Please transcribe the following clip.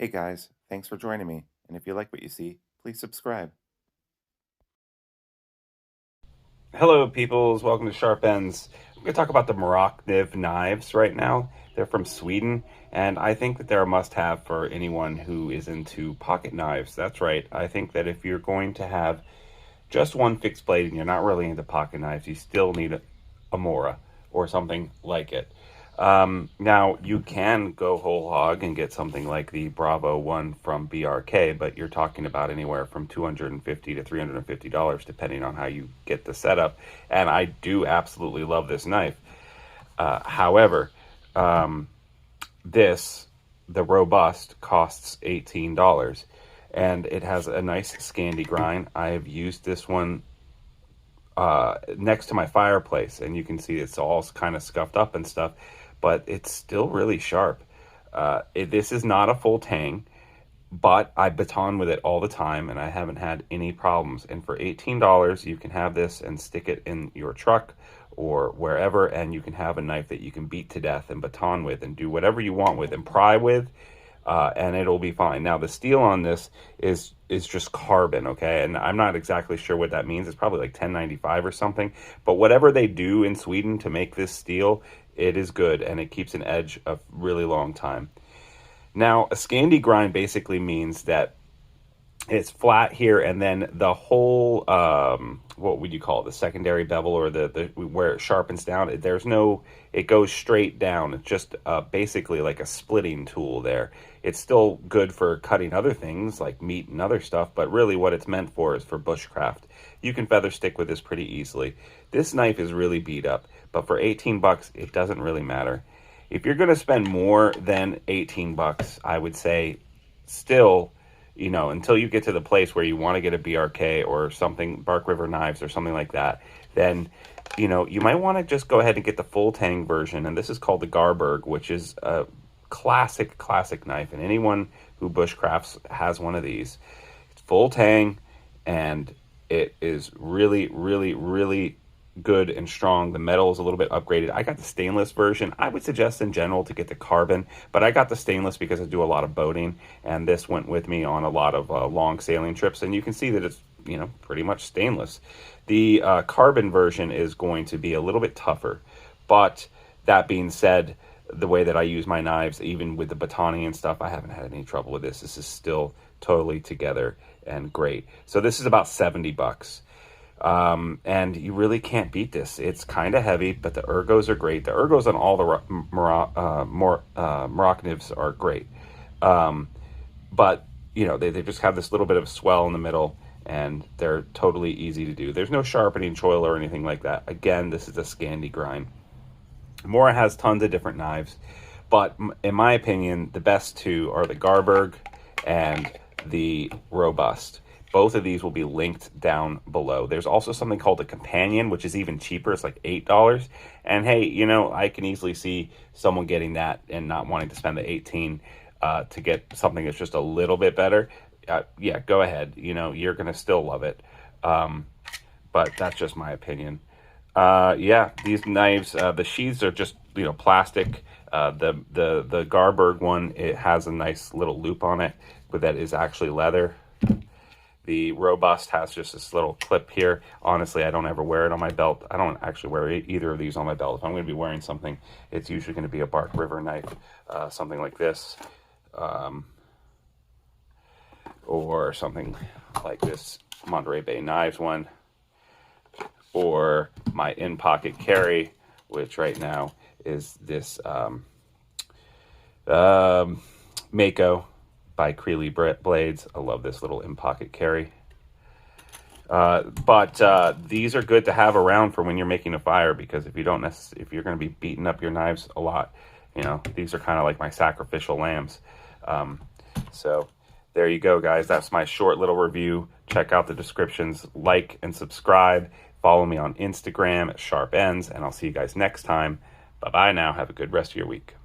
Hey guys, thanks for joining me. And if you like what you see, please subscribe. Hello, peoples. Welcome to Sharp Ends. I'm going to talk about the Morocniv knives right now. They're from Sweden, and I think that they're a must-have for anyone who is into pocket knives. That's right. I think that if you're going to have just one fixed blade and you're not really into pocket knives, you still need a Mora or something like it. Now, you can go whole hog and get something like the Bravo one from BRK, but you're talking about anywhere from $250 to $350, depending on how you get the setup. And I do absolutely love this knife. However, this, the Robust, costs $18, and it has a nice Scandi grind. I have used this one next to my fireplace, and you can see it's all kind of scuffed up and stuff, but it's still really sharp. This is not a full tang, but I baton with it all the time, and I haven't had any problems. And for $18, you can have this and stick it in your truck or wherever, and you can have a knife that you can beat to death and baton with and do whatever you want with and pry with, and it'll be fine. Now the steel on this is just carbon, okay, and I'm not exactly sure what that means. It's probably like 1095 or something, but whatever they do in Sweden to make this steel, it is good and it keeps an edge a really long time. Now a Scandi grind basically means that it's flat here, and then the whole what would you call it, the secondary bevel, or the where it sharpens down, there's no, it goes straight down. It's just basically like a splitting tool there. It's still good for cutting other things like meat and other stuff, but really what it's meant for is for bushcraft. You can feather stick with this pretty easily. This knife is really beat up, but for 18 bucks it doesn't really matter. If you're going to spend more than 18 bucks, I would say still, until you get to the place where you want to get a BRK or something, Bark River Knives or something like that, then, you might want to just go ahead and get the full tang version. And this is called the Garberg, which is a classic knife. And anyone who bushcrafts has one of these. It's full tang, and it is really, really, really good and strong. The metal is a little bit upgraded. I got the stainless version. I would suggest in general to get the carbon, but I got the stainless because I do a lot of boating, and this went with me on a lot of long sailing trips, and you can see that it's pretty much stainless. The carbon version is going to be a little bit tougher, but that being said, the way that I use my knives, even with the batoning and stuff, I haven't had any trouble with this. This is still totally together and great. So this is about 70 bucks. And you really can't beat this. It's kind of heavy, but the ergos are great. The ergos on all the Morocnivs are great. But, they just have this little bit of swell in the middle, and they're totally easy to do. There's no sharpening choil or anything like that. Again, this is a Scandi grind. Mora has tons of different knives, but in my opinion, the best two are the Garberg and the Robust. Both of these will be linked down below. There's also something called a Companion, which is even cheaper. It's like $8. And hey, I can easily see someone getting that and not wanting to spend the 18 to get something that's just a little bit better. Yeah, go ahead. You're going to still love it. But that's just my opinion. Yeah, these knives, the sheaths are just, plastic. The Garberg one, it has a nice little loop on it, but that is actually leather. The Robust has just this little clip here. Honestly, I don't ever wear it on my belt. I don't actually wear either of these on my belt. If I'm going to be wearing something, it's usually going to be a Bark River knife, something like this, or something like this Monterey Bay Knives one, or my in-pocket carry, which right now is this Mako by Creeley Blades. I love this little in-pocket carry. But these are good to have around for when you're making a fire, because if you're going to be beating up your knives a lot, these are kind of like my sacrificial lambs. So there you go, guys. That's my short little review. Check out the descriptions, like and subscribe. Follow me on Instagram at Sharp Ends, and I'll see you guys next time. Bye-bye now. Have a good rest of your week.